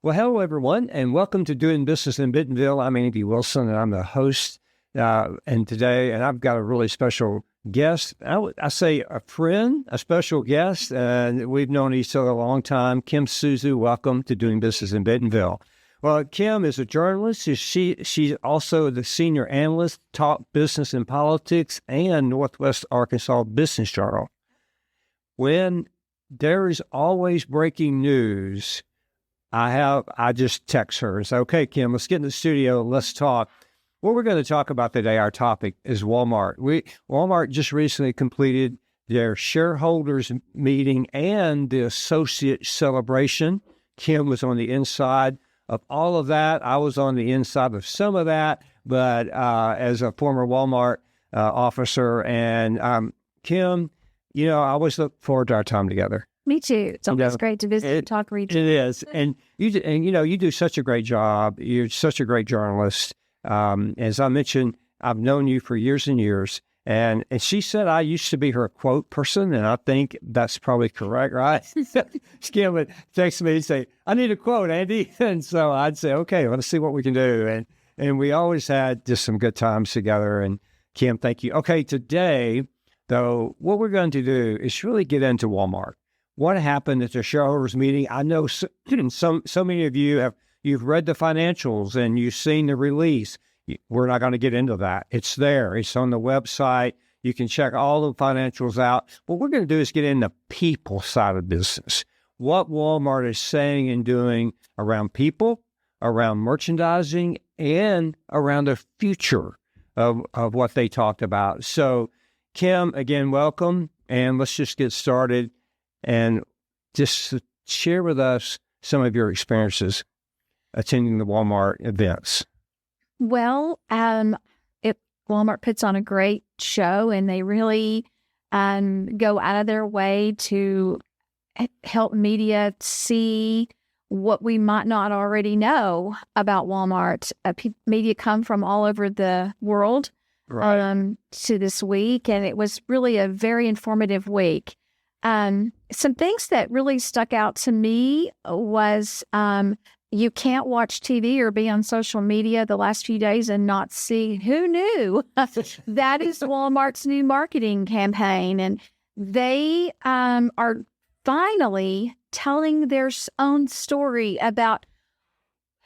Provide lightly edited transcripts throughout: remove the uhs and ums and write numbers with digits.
Well, hello, everyone, and welcome to Doing Business in Bentonville. I'm Andy Wilson, and I'm the host. And I've got a really special guest. I say a friend, a special guest, and we've known each other a long time. Kim Souza, welcome to Doing Business in Bentonville. Well, Kim is a journalist. She's also the senior analyst, Talk Business and Politics, and Northwest Arkansas Business Journal. When there is always breaking news, I just text her and say, okay, Kim, let's get in the studio. Let's talk. What we're going to talk about today, our topic is Walmart. Walmart just recently completed their shareholders meeting and the associate celebration. Kim was on the inside of all of that. I was on the inside of some of that, but as a former Walmart officer. And Kim, I always look forward to our time together. Me too. It's always great to visit and talk region. It is. And you do such a great job. You're such a great journalist. As I mentioned, I've known you for years and years. And she said I used to be her quote person, and I think that's probably correct, right? Kim would text me and say, I need a quote, Andy. And so I'd say, okay, let's see what we can do. And we always had just some good times together. And Kim, thank you. Okay, today, though, what we're going to do is really get into Walmart. What happened at the shareholders meeting? I know so many of you you've read the financials and you've seen the release. We're not going to get into that. It's there. It's on the website. You can check all the financials out. What we're going to do is get in the people side of business. What Walmart is saying and doing around people, around merchandising, and around the future of what they talked about. So, Kim, again, welcome. And let's just get started. And just share with us some of your experiences attending the Walmart events. Well, Walmart puts on a great show, and they really go out of their way to help media see what we might not already know about Walmart. Media come from all over the world to this week, and it was really a very informative week. Some things that really stuck out to me was you can't watch TV or be on social media the last few days and not see who knew. That is Walmart's new marketing campaign. And they are finally telling their own story about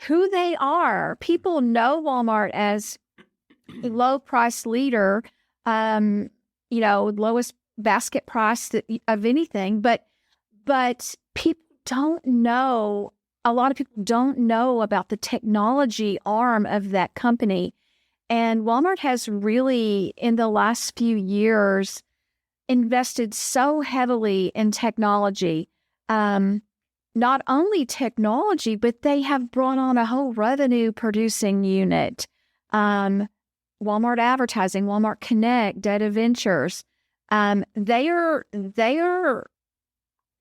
who they are. People know Walmart as a low price leader, lowest basket price of anything, but people don't know. A lot of people don't know about the technology arm of that company, and Walmart has really, in the last few years, invested so heavily in technology. Not only technology, but they have brought on a whole revenue producing unit. Walmart Advertising, Walmart Connect, Data Ventures. They are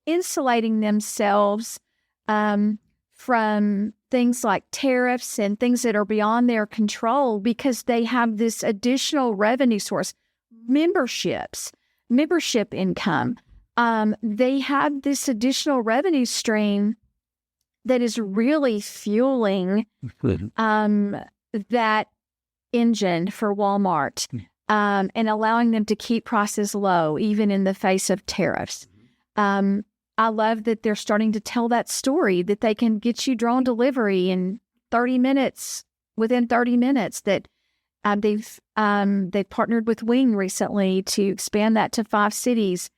insulating themselves from things like tariffs and things that are beyond their control because they have this additional revenue source, membership income. They have this additional revenue stream that is really fueling that engine for Walmart. And allowing them to keep prices low, even in the face of tariffs. I love that they're starting to tell that story, that they can get you drone delivery in 30 minutes, within 30 minutes, that they've partnered with Wing recently to expand that to 5 cities,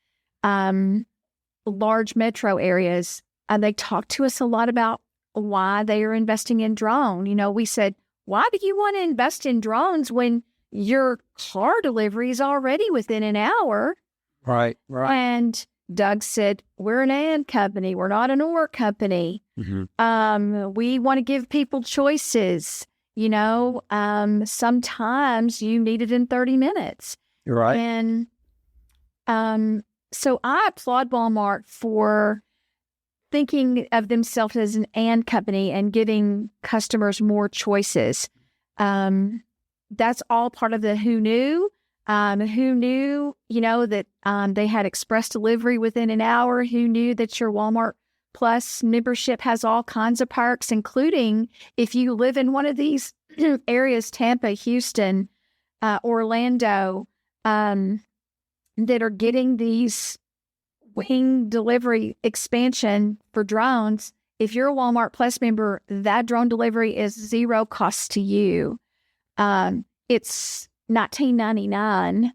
large metro areas. They talked to us a lot about why they are investing in drone. We said, why do you want to invest in drones when your car delivery is already within an hour? Right. And Doug said, we're an and company. We're not an or company. Mm-hmm. We want to give people choices. Sometimes you need it in 30 minutes. You're right. And so I applaud Walmart for thinking of themselves as an and company and giving customers more choices. That's all part of the who knew. Who knew, that they had express delivery within an hour? Who knew that your Walmart Plus membership has all kinds of perks, including if you live in one of these areas, Tampa, Houston, Orlando, that are getting these wing delivery expansion for drones. If you're a Walmart Plus member, that drone delivery is zero cost to you. It's $19.99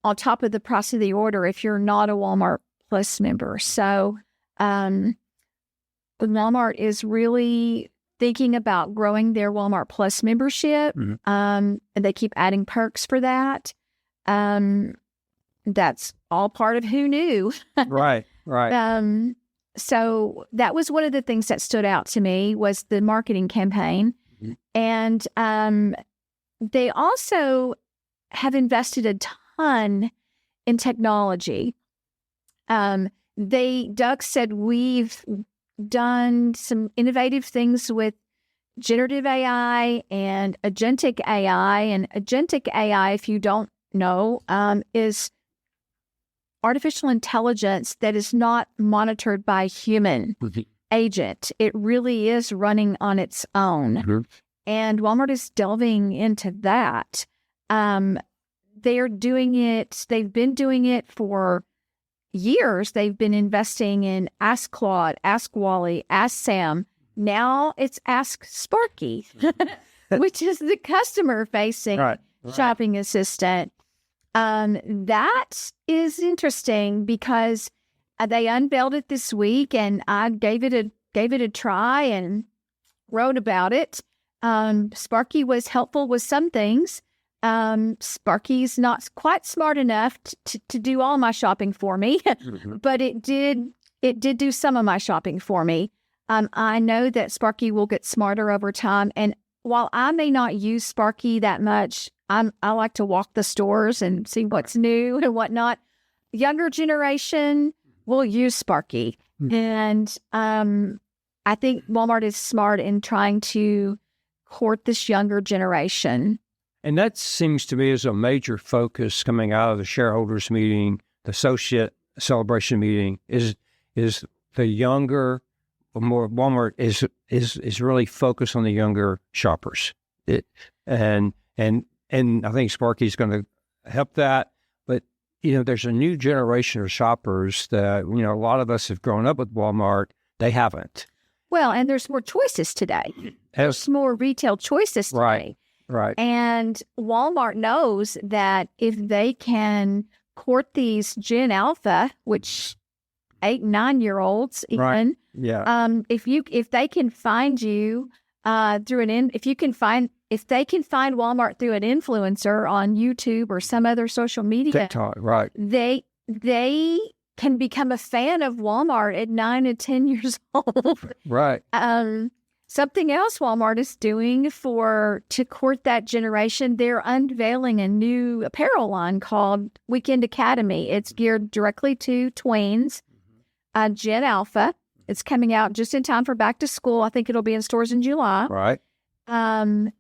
on top of the price of the order if you're not a Walmart Plus member. So Walmart is really thinking about growing their Walmart Plus membership. And they keep adding perks for that. That's all part of who knew. Right. So that was one of the things that stood out to me was the marketing campaign. And they also have invested a ton in technology. Doug said we've done some innovative things with generative AI and agentic AI. And agentic AI, if you don't know, is artificial intelligence that is not monitored by human agent. It really is running on its own. And Walmart is delving into that. They're doing it. They've been doing it for years. They've been investing in Ask Claude, Ask Wally, Ask Sam. Now it's Ask Sparky, which is the customer-facing shopping assistant. That is interesting because they unveiled it this week, and I gave it a try and wrote about it. Sparky was helpful with some things. Sparky's not quite smart enough to do all my shopping for me, but it did do some of my shopping for me. I know that Sparky will get smarter over time, and while I may not use Sparky that much, I like to walk the stores and see what's new and whatnot. Younger generation will use Sparky, and I think Walmart is smart in trying to court this younger generation. And that seems to me as a major focus coming out of the shareholders meeting, the associate celebration meeting, is the younger, more Walmart is really focused on the younger shoppers. And I think Sparky's going to help that. But there's a new generation of shoppers that a lot of us have grown up with Walmart. They haven't. Well, and there's more choices today. There's more retail choices today. Right. And Walmart knows that if they can court these Gen Alpha, which 8, 9-year-olds even, if they can find you if they can find Walmart through an influencer on YouTube or some other social media, TikTok, right? They can become a fan of Walmart at 9 and 10 years old. Right. Something else Walmart is doing to court that generation, they're unveiling a new apparel line called Weekend Academy. It's geared directly to tweens, Gen Alpha. It's coming out just in time for back to school. I think it'll be in stores in July. Right.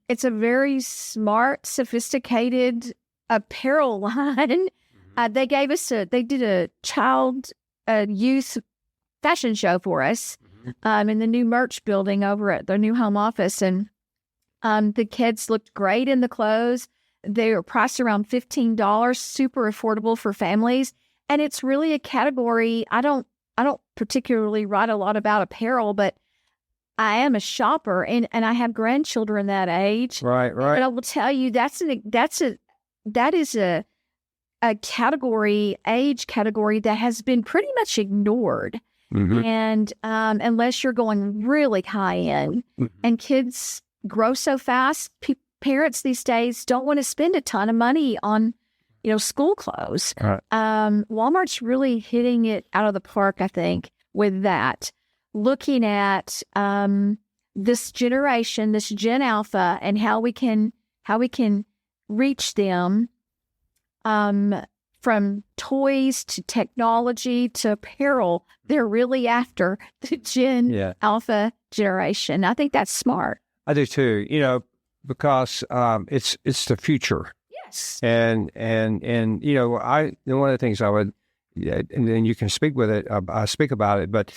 It's a very smart, sophisticated apparel line. They did a youth fashion show for us. In the new merch building over at their new home office. And the kids looked great in the clothes. They were priced around $15, super affordable for families. And it's really a category. I don't particularly write a lot about apparel, but I am a shopper and I have grandchildren that age. Right. And I will tell you that is a age category that has been pretty much ignored. And unless you're going really high end, and kids grow so fast, parents these days don't want to spend a ton of money on, school clothes. Walmart's really hitting it out of the park, I think, with that. Looking at this generation, this Gen Alpha, and how we can reach them. From toys to technology to apparel, they're really after the Gen Alpha generation. I think that's smart. I do too. Because it's the future. Yes. And one of the things I would, and then you can speak with it. I speak about it, but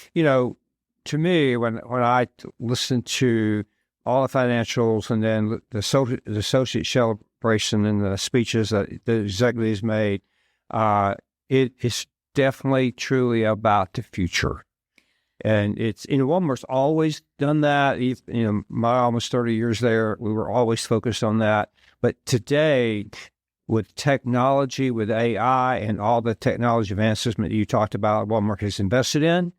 to me, when I listen to all the financials and then the associate celebration and the speeches that the executives made, it is definitely truly about the future. And it's, Walmart's always done that. My almost 30 years there, we were always focused on that. But today, with technology, with AI and all the technology advancement that you talked about, Walmart has invested in,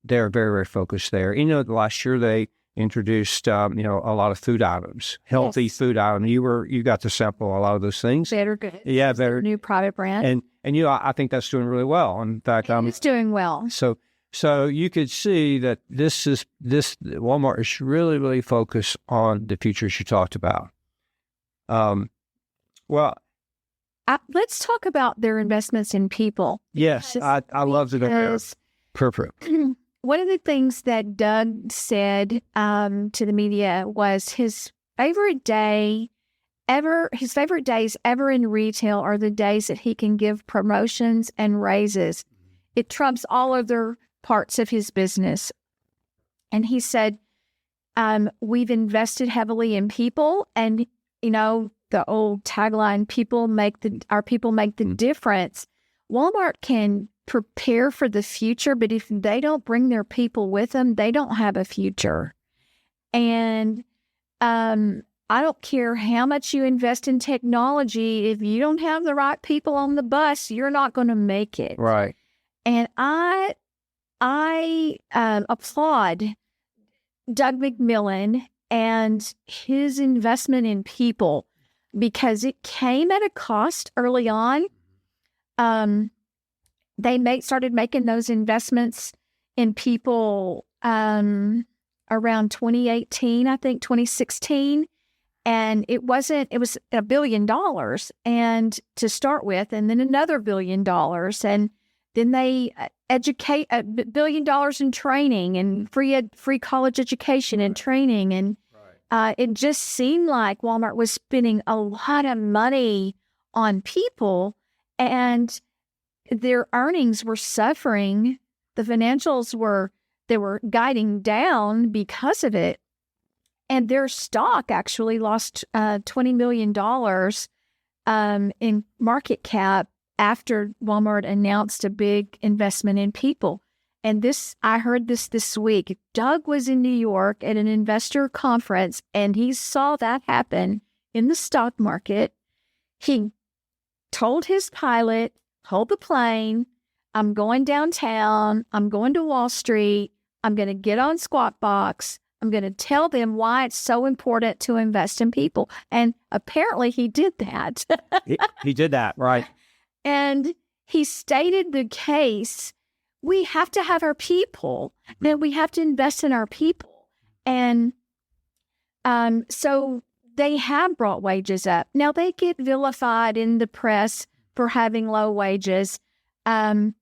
they're very, very focused there. Last year they introduced, a lot of food items, healthy food items. You got to sample a lot of those things. Better Goods. Yeah, Better. New private brand. And I think that's doing really well. In fact, it's doing well. So you could see that Walmart is really, really focused on the futures you talked about. Let's talk about their investments in people. Yes, I love it. Perfect. One of the things that Doug said to the media was his favorite days ever in retail are the days that he can give promotions and raises. It trumps all other parts of his business. And he said, we've invested heavily in people, and the old tagline, our people make the difference. Walmart can prepare for the future, but if they don't bring their people with them, they don't have a future. And I don't care how much you invest in technology, if you don't have the right people on the bus, you're not going to make it. Right. And I applaud Doug McMillon and his investment in people, because it came at a cost early on. They started making those investments in people around 2018, I think 2016. And it was $1 billion and to start with, and then another $1 billion. And then they educate $1 billion in training and free college education and training. And it just seemed like Walmart was spending a lot of money on people, and their earnings were suffering. The financials were guiding down because of it. And their stock actually lost $20 million in market cap after Walmart announced a big investment in people. And I heard this week. Doug was in New York at an investor conference, and he saw that happen in the stock market. He told his pilot, hold the plane. I'm going downtown. I'm going to Wall Street. I'm going to get on Squawk Box. I'm going to tell them why it's so important to invest in people. And apparently he did that. he did that, right. And he stated the case. We have to have our people, and we have to invest in our people. And so they have brought wages up. Now, they get vilified in the press for having low wages. And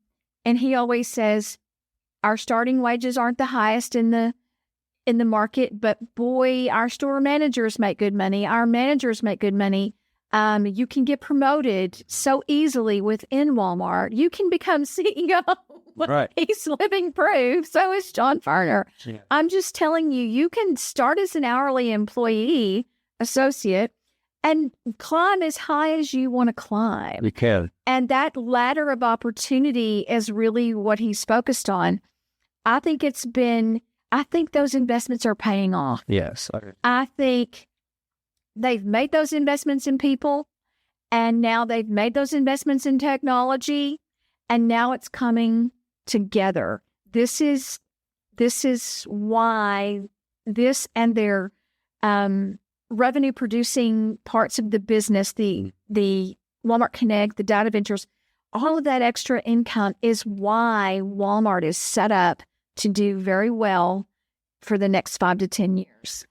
he always says, our starting wages aren't the highest in the market, but boy, our store managers make good money. Our managers make good money. You can get promoted so easily within Walmart. You can become CEO. Right. He's living proof. So is John Furner. Yeah. I'm just telling you, you can start as an hourly employee, associate, and climb as high as you want to climb. You can. And that ladder of opportunity is really what he's focused on. I think those investments are paying off. Yes. I think they've made those investments in people, and now they've made those investments in technology, and now it's coming together. This is why this and their revenue producing parts of the business, the Walmart Connect, the data ventures, all of that extra income is why Walmart is set up to do very well for the next 5 to 10 years.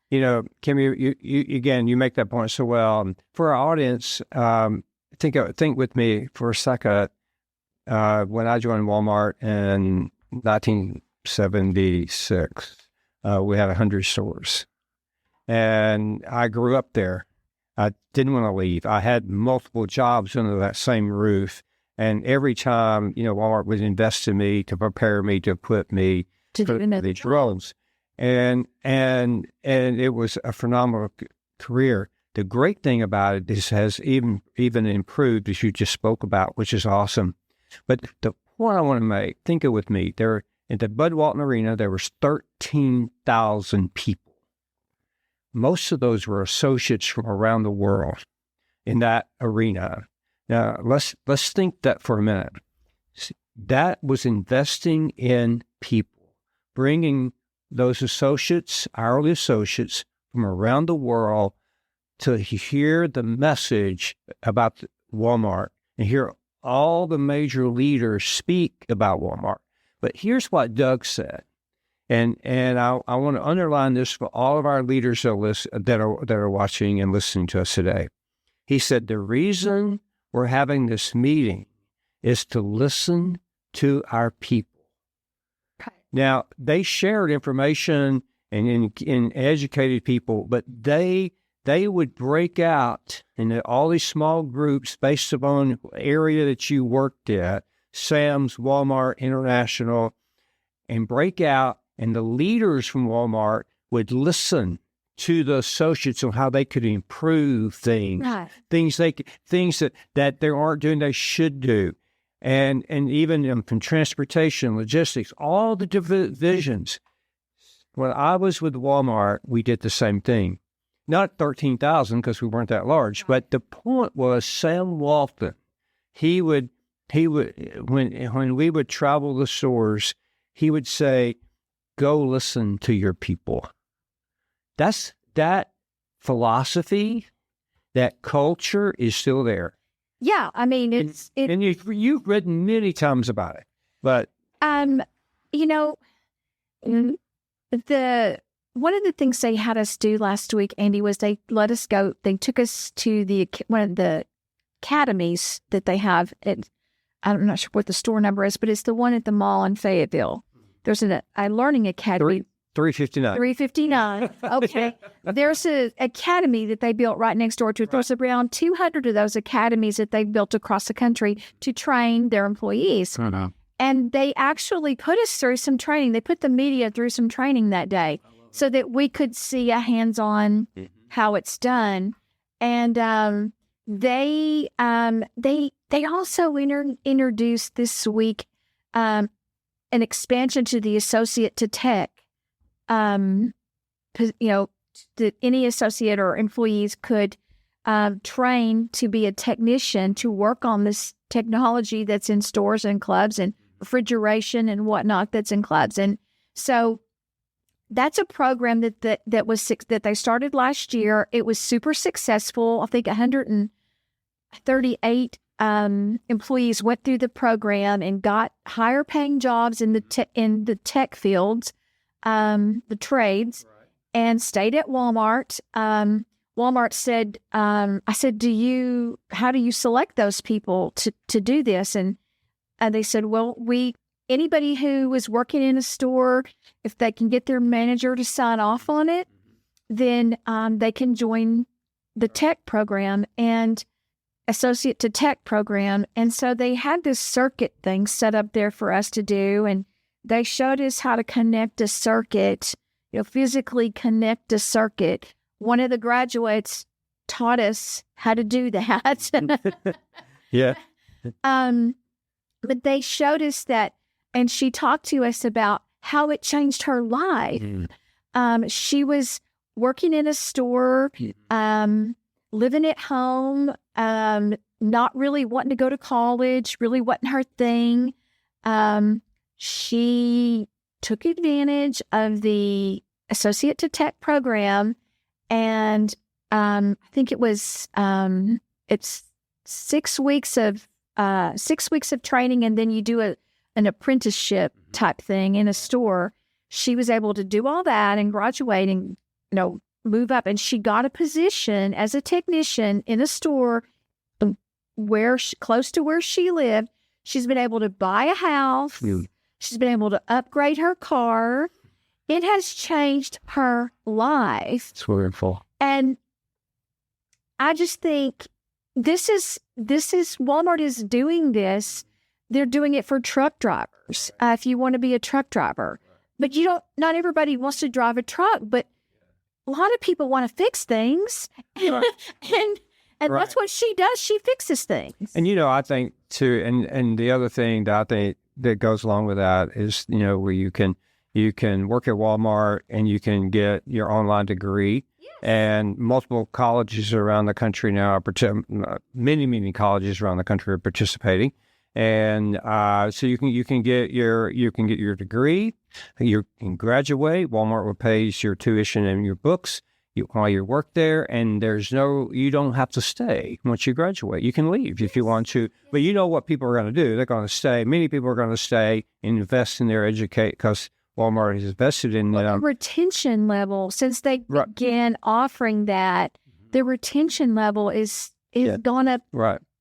Kim, you again, you make that point so well. For our audience, think with me for a second. When I joined Walmart in 1976, we had 100 stores, and I grew up there. I didn't want to leave. I had multiple jobs under that same roof, and every time Walmart would invest in me to prepare me, to equip me. to do another these roles. And it was a phenomenal career. The great thing about it is has even improved, as you just spoke about, which is awesome. But the point I want to make, think of with me, there at the Bud Walton Arena, there was 13,000 people. Most of those were associates from around the world in that arena. Now, let's think that for a minute. That was investing in people, bringing those associates, hourly associates from around the world to hear the message about Walmart and hear all the major leaders speak about Walmart. But here's what Doug said, and I want to underline this for all of our leaders that are watching and listening to us today. He said, the reason we're having this meeting is to listen to our people. Now, they shared information and educated people, but they would break out into all these small groups based upon area that you worked at, Sam's, Walmart, International, and break out, and the leaders from Walmart would listen to the associates on how they could improve things, Right. things that they aren't doing they should do, and even from transportation, logistics, all the divisions. When I was with Walmart, we did the same thing. Not 13,000 because we weren't that large, but the point was Sam Walton, he would when we would travel the stores, he would say, go listen to your people. That philosophy, that culture is still there. Yeah, I mean, And you've written many times about it, but you know, one of the things they had us do last week, Andy, was they let us go. They took us to one of the academies that they have at, I'm not sure what the store number is, but it's the one at the mall in Fayetteville. There's a learning academy. 359. 359. Okay. There's an academy that they built right next door to it. There's around 200 of those academies that they've built across the country to train their employees. Oh, no. And they actually put us through some training. They put the media through some training that day so that we could see a hands-on how it's done. And they also introduced this week an expansion to the associate to tech. That any associate or employees could train to be a technician to work on this technology that's in stores and clubs and refrigeration and whatnot that's in clubs. And so that's a program that they started last year. It was super successful. I think 138 employees went through the program and got higher paying jobs in the tech fields, the trades, and stayed at Walmart. Walmart said, I said, how do you select those people to do this? And they said, well, anybody who is working in a store, if they can get their manager to sign off on it, then they can join the tech program and associate to tech program. And so they had this circuit thing set up there for us to do. And they showed us how to connect a circuit, physically connect a circuit. One of the graduates taught us how to do that. Yeah. But they showed us that, and she talked to us about how it changed her life. She was working in a store, living at home, not really wanting to go to college, really wasn't her thing. She took advantage of the Associate to Tech program, and I think it was it's 6 weeks of 6 weeks of training, and then you do an apprenticeship type thing in a store. She was able to do all that and graduate and move up, and she got a position as a technician in a store close to where she lived. She's been able to buy a house. She's been able to upgrade her car. It has changed her life. It's wonderful. And I just think this is Walmart is doing this. They're doing it for truck drivers. If you want to be a truck driver, but not everybody wants to drive a truck, but a lot of people want to fix things. Right. and Right. that's what she does. She fixes things. And, I think too, and the other thing that I think that goes along with that is, where you can work at Walmart and you can get your online degree. Yes. And multiple colleges around the country now many colleges around the country are participating. And so you can get your degree, you can graduate. Walmart will pay your tuition and your books while you work there, and you don't have to stay once you graduate. You can leave if you want to, but you know what people are going to do. They're going to stay. Many people are going to stay and invest in their education because Walmart is invested in the retention level, since they began offering that, the retention level is gone up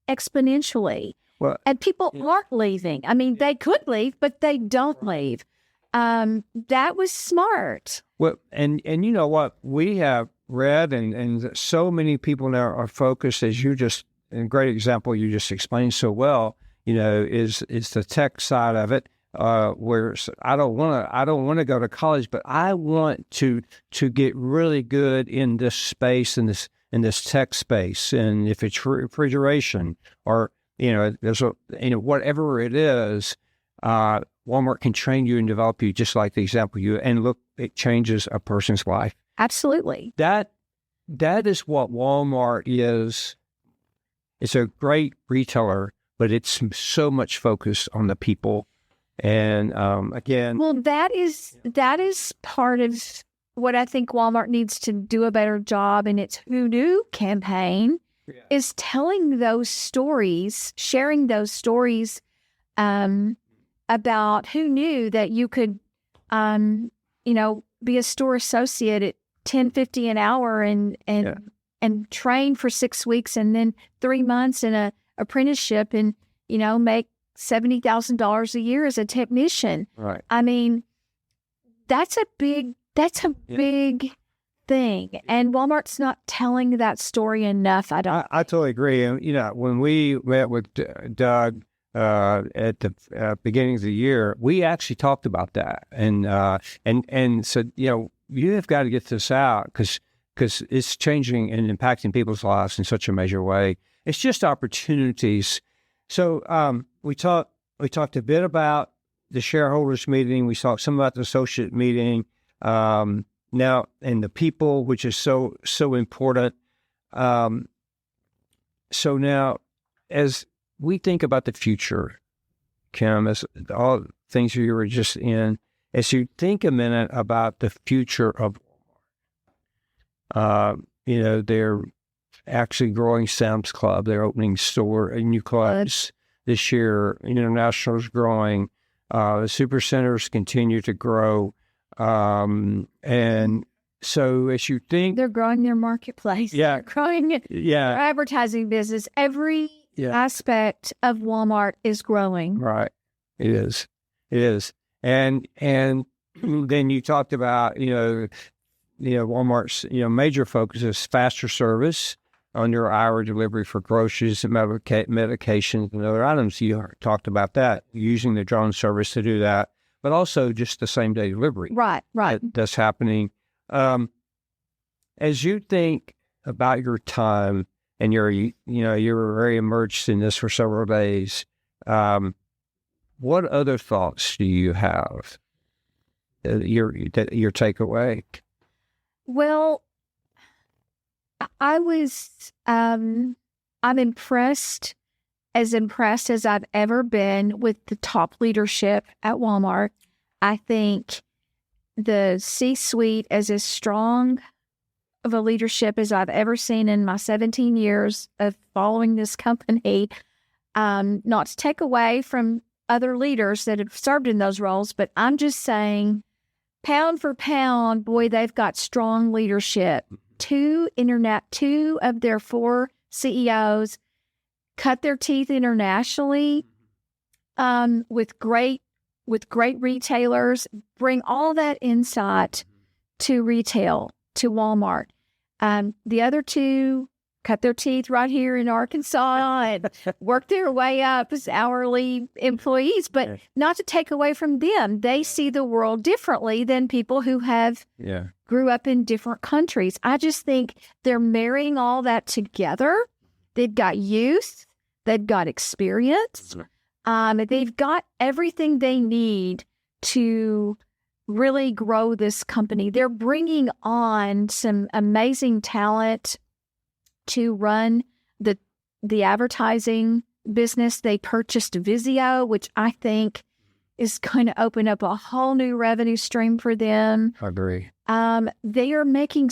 exponentially. Well, and people aren't leaving. I mean, they could leave, but they don't leave. That was smart. Well, and you know what? We have read, and so many people now are focused, as you just, a great example you just explained so well, is the tech side of it, where I don't want to go to college, but I want to get really good in this space, in this tech space. And if it's refrigeration or, there's whatever it is, Walmart can train you and develop you just like the example and look, it changes a person's life. Absolutely. That is what Walmart is. It's a great retailer, but it's so much focused on the people. And again, well, that is part of what I think Walmart needs to do a better job in its Who Knew campaign, is telling those stories, sharing those stories about who knew that you could, be a store associate at $10.50 an hour and train for 6 weeks and then 3 months in a apprenticeship and, make $70,000 a year as a technician. Right. I mean, that's a big thing. And Walmart's not telling that story enough. I totally agree. And, when we met with Doug at the beginning of the year, we actually talked about that and said, you have got to get this out because it's changing and impacting people's lives in such a major way. It's just opportunities. So we talked a bit about the shareholders meeting. We talked some about the associate meeting now, and the people, which is so important. So now, as we think about the future, Kim, as all things you were just in, as you think a minute about the future of Walmart, they're actually growing Sam's Club. They're opening new clubs this year. International is growing. The supercenters continue to grow. And so as you think... They're growing their marketplace. Yeah. They're growing their advertising business. Every aspect of Walmart is growing. Right. It is. And then you talked about, Walmart's, major focus is faster service, under hour delivery for groceries and medications and other items. You talked about that, using the drone service to do that, but also just the same day delivery. Right. That's happening. As you think about your time, and you were very immersed in this for several days, what other thoughts do you have? Your takeaway? Well, I'm impressed as I've ever been with the top leadership at Walmart. I think the C-suite is as strong of a leadership as I've ever seen in my 17 years of following this company. Not to take away from other leaders that have served in those roles, but I'm just saying, pound for pound, boy, they've got strong leadership. 2 of their 4 CEOs cut their teeth internationally with great retailers, bring all that insight to retail, to Walmart. The other 2 cut their teeth right here in Arkansas and work their way up as hourly employees, but not to take away from them. They see the world differently than people who have grew up in different countries. I just think they're marrying all that together. They've got youth. They've got experience. They've got everything they need to really grow this company. They're bringing on some amazing talent to run the advertising business. They purchased Vizio, which I think is going to open up a whole new revenue stream for them. I agree. They're making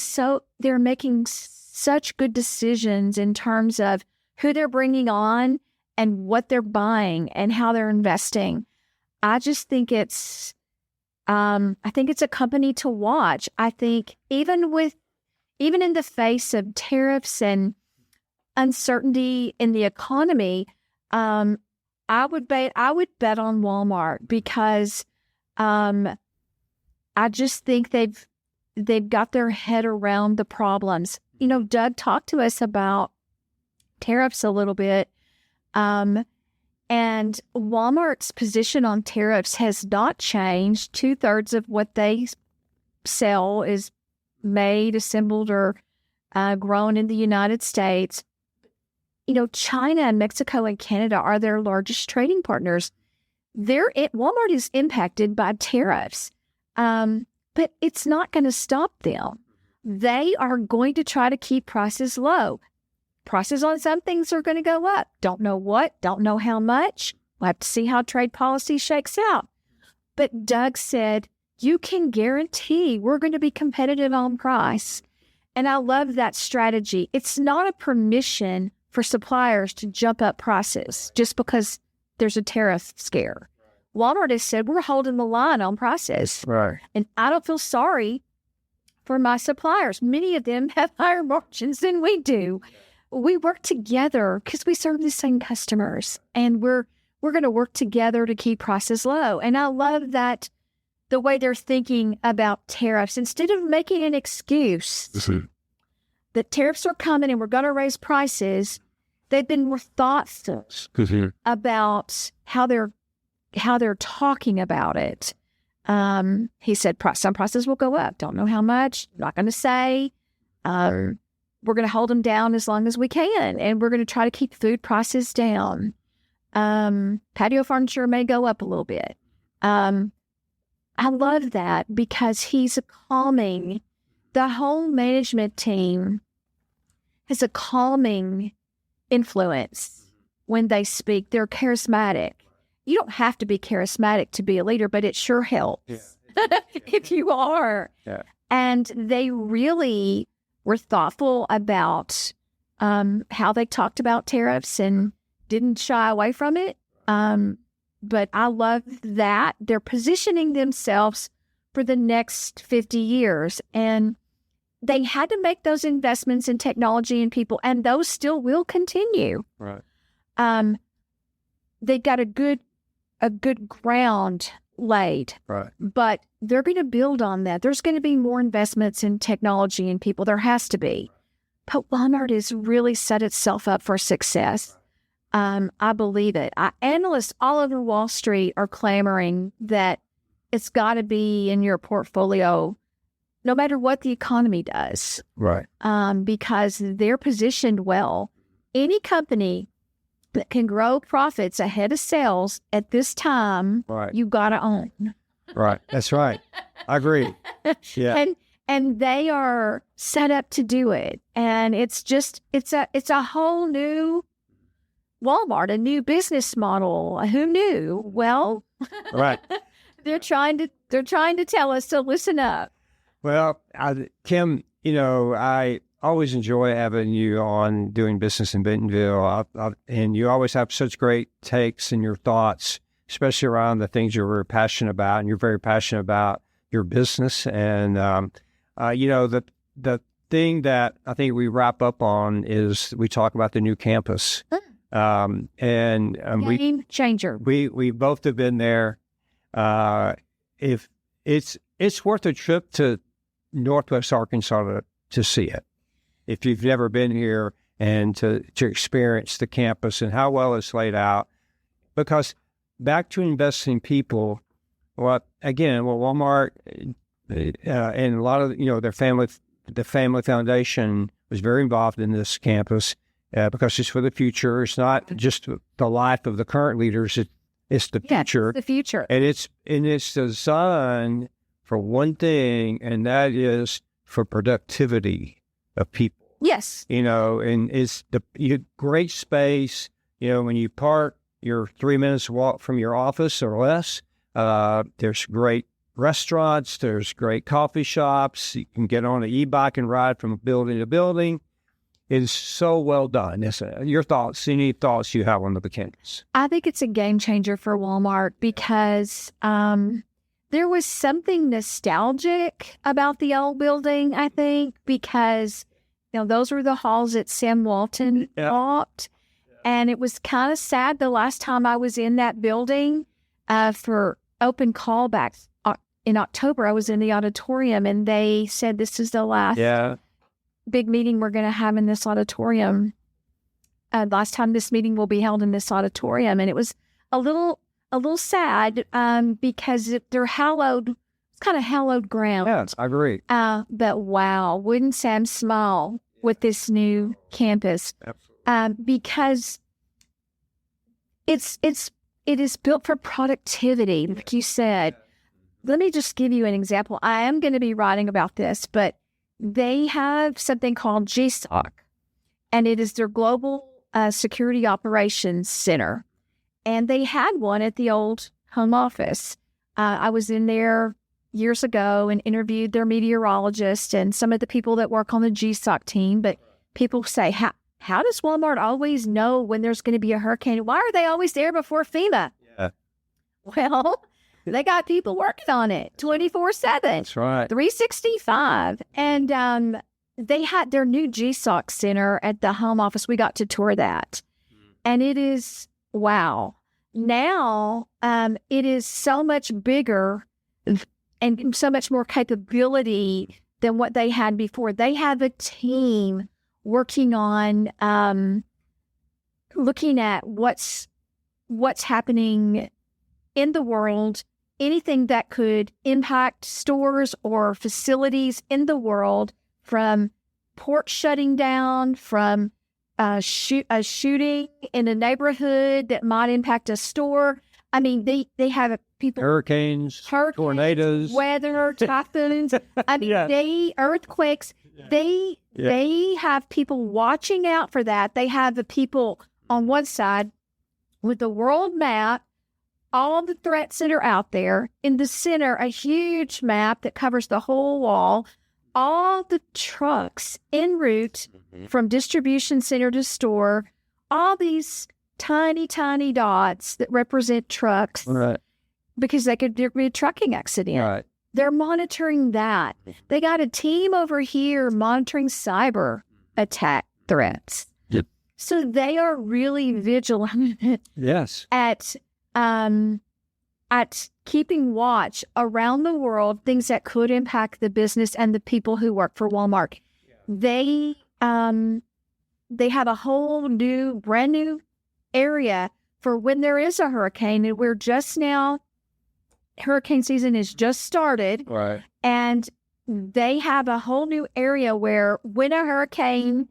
such good decisions in terms of who they're bringing on and what they're buying and how they're investing. I just think it's a company to watch. I think even in the face of tariffs and uncertainty in the economy, I would bet on Walmart because I just think they've got their head around the problems. You know, Doug talked to us about tariffs a little bit, and Walmart's position on tariffs has not changed. 2/3 of what they sell is made, assembled, or grown in the United States. You know, China and Mexico and Canada are their largest trading partners. Walmart is impacted by tariffs, but it's not going to stop them. They are going to try to keep prices low. Prices on some things are going to go up. Don't know what, don't know how much. We'll have to see how trade policy shakes out. But Doug said, you can guarantee we're going to be competitive on price. And I love that strategy. It's not a permission for suppliers to jump up prices just because there's a tariff scare. Walmart has said, we're holding the line on prices. Right. And I don't feel sorry for my suppliers. Many of them have higher margins than we do. We work together because we serve the same customers, and we're going to work together to keep prices low. And I love that the way they're thinking about tariffs, instead of making an excuse that tariffs are coming and we're going to raise prices, they've been more thoughtful about how they're talking about it. He said some prices will go up. Don't know how much. Not going to say. We're going to hold them down as long as we can, and we're going to try to keep food prices down. Patio furniture may go up a little bit. I love that because he's calming. The whole management team has a calming influence when they speak. They're charismatic. You don't have to be charismatic to be a leader, but it sure helps if you are. Yeah. And they really were thoughtful about how they talked about tariffs and didn't shy away from it. But I love that they're positioning themselves for the next 50 years. And they had to make those investments in technology and people, and those still will continue. Right. They've got a good ground laid. Right. But they're going to build on that. There's going to be more investments in technology and people. There has to be. But Walmart has really set itself up for success. I believe it. Analysts all over Wall Street are clamoring that it's got to be in your portfolio no matter what the economy does. Right. Because they're positioned well. Any company that can grow profits ahead of sales at this time, you got to own. Right. That's right. I agree. Yeah. And they are set up to do it. And it's a whole new Walmart, a new business model. Who knew? Well, right. They're trying to tell us to listen up. Well, Kim, I always enjoy having you on doing business in Bentonville, and you always have such great takes and your thoughts, especially around the things you're very passionate about, and you're very passionate about your business. And the thing that I think we wrap up on is we talk about the new campus. Game changer. We both have been there. If it's worth a trip to Northwest Arkansas to see it. If you've never been here, and to experience the campus and how well it's laid out. Because back to investing in people, Walmart and a lot of, the family foundation was very involved in this campus because it's for the future. It's not just the life of the current leaders. It's the future. It's the future. And it's designed for one thing, and that is for productivity of people. Yes. And it's great space. When you park, you're 3 minutes walk from your office or less. There's great restaurants. There's great coffee shops. You can get on an e-bike and ride from building to building. It is so well done. Your thoughts? Any thoughts you have on the campus? I think it's a game changer for Walmart because there was something nostalgic about the old building, I think, because those were the halls that Sam Walton bought. And it was kind of sad the last time I was in that building for open callbacks. In October, I was in the auditorium, and they said this is the last big meeting we're going to have in this auditorium. Last time this meeting will be held in this auditorium. And it was a little sad because they're hallowed. It's kind of hallowed ground. Yes, I agree. But wow, wouldn't Sam smile with this new campus? Absolutely. Because it is built for productivity, like you said. Let me just give you an example. I am going to be writing about this, but they have something called GSOC, and it is their Global Security Operations Center. And they had one at the old home office. I was in there years ago and interviewed their meteorologist and some of the people that work on the GSOC team. But people say, how does Walmart always know when there's going to be a hurricane? Why are they always there before FEMA? Yeah. Well, they got people working on it 24/7. That's right. 365. And they had their new GSOC center at the home office. We got to tour that. And it is, wow. Now it is so much bigger and so much more capability than what they had before. They have a team working on looking at what's happening in the world, anything that could impact stores or facilities in the world, from ports shutting down, from a shooting in a neighborhood that might impact a store. I mean, they have people... Hurricanes, tornadoes, weather, typhoons. I mean, earthquakes. Yeah. They have people watching out for that. They have the people on one side with the world map, all the threats that are out there. In the center, a huge map that covers the whole wall. All the trucks en route from distribution center to store. All these tiny, tiny dots that represent trucks. Right. Because there could be a trucking accident. Right. They're monitoring that. They got a team over here monitoring cyber attack threats. Yep. So they are really vigilant. Yes. At keeping watch around the world, things that could impact the business and the people who work for Walmart. Yeah. They have a whole new, brand new area for when there is a hurricane, and we're just now, hurricane season is just started. Right. And they have a whole new area where when a hurricane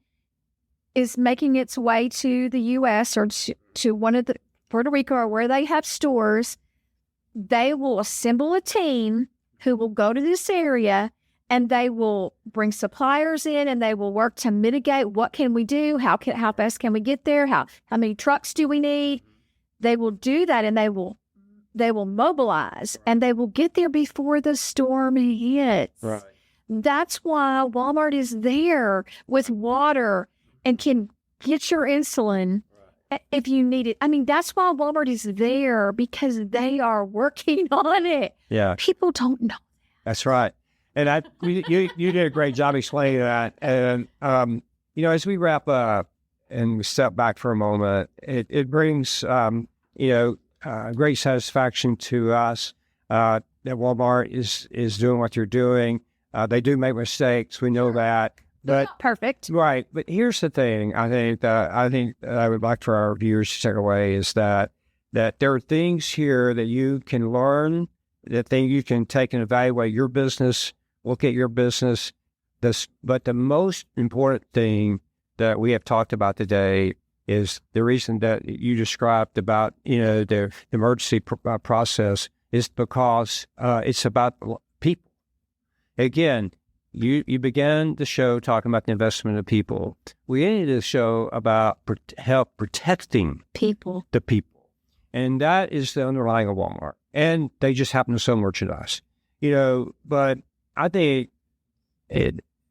is making its way to the U.S. or to one of the Puerto Rico or where they have stores, they will assemble a team who will go to this area, and they will bring suppliers in, and they will work to mitigate what can we do, how fast can we get there, how many trucks do we need. They will do that, and they will mobilize, and they will get there before the storm hits. Right. That's why Walmart is there with water and can get your insulin if you need it. I mean, that's why Walmart is there, because they are working on it. Yeah. People don't know. That's right. And you did a great job explaining that. And, as we wrap up and we step back for a moment, it brings, great satisfaction to us that Walmart is doing what they're doing. They do make mistakes. We know that. But Not perfect. right. But here's the thing. I think that I would like for our viewers to take away is that there are things here that you can learn, that thing you can take and evaluate your business, look at your business. But the most important thing that we have talked about today is the reason that you described about, the emergency process is because it's about people. Again, you began the show talking about the investment of people. We ended the show about help protecting the people. And that is the underlying of Walmart. And they just happen to sell merchandise, but I think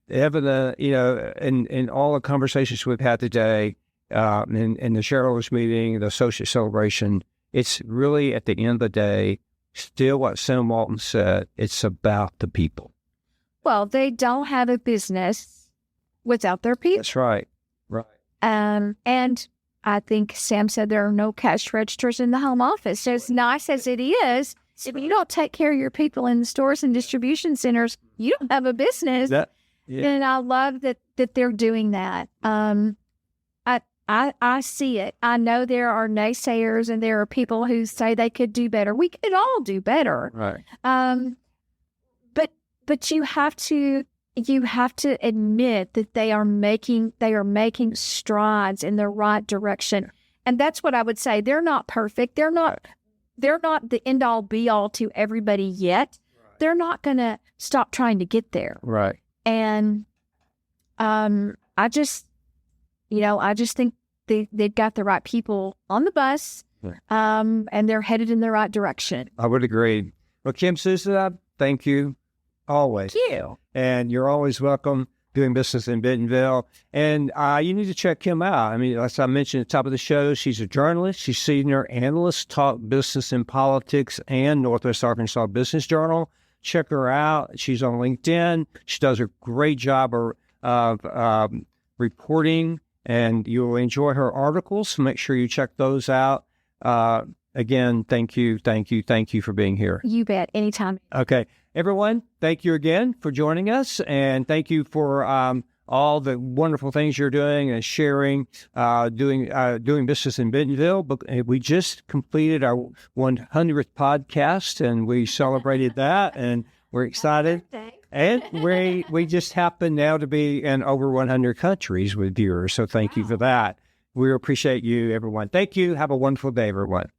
evident, in all the conversations we've had today, in the shareholders meeting, the associate celebration, it's really at the end of the day, still what Sam Walton said, it's about the people. Well, they don't have a business without their people. That's right. Right. And I think Sam said there are no cash registers in the home office. So as nice as it is, if you don't take care of your people in the stores and distribution centers, you don't have a business. And I love that they're doing that. I see it. I know there are naysayers and there are people who say they could do better. We could all do better. Right. But you have to admit that they are making strides in the right direction. And that's what I would say. They're not perfect. They're not the end all be all to everybody yet. Right. They're not going to stop trying to get there. Right. And I just think they've got the right people on the bus, and they're headed in the right direction. I would agree. Well, Kim Souza, thank you. Always. Thank you. And you're always welcome doing business in Bentonville. And you need to check Kim out. I mean, as I mentioned at the top of the show, she's a journalist. She's senior analyst, talk business and politics and Northwest Arkansas Business Journal. Check her out. She's on LinkedIn. She does a great job of reporting, and you'll enjoy her articles. So make sure you check those out. Again, thank you for being here. You bet. Anytime. Okay. Everyone, thank you again for joining us, and thank you for all the wonderful things you're doing and sharing, doing business in Bentonville. But we just completed our 100th podcast, and we celebrated that, and we're excited. And we just happen now to be in over 100 countries with viewers, so thank you for that. We appreciate you, everyone. Thank you. Have a wonderful day, everyone.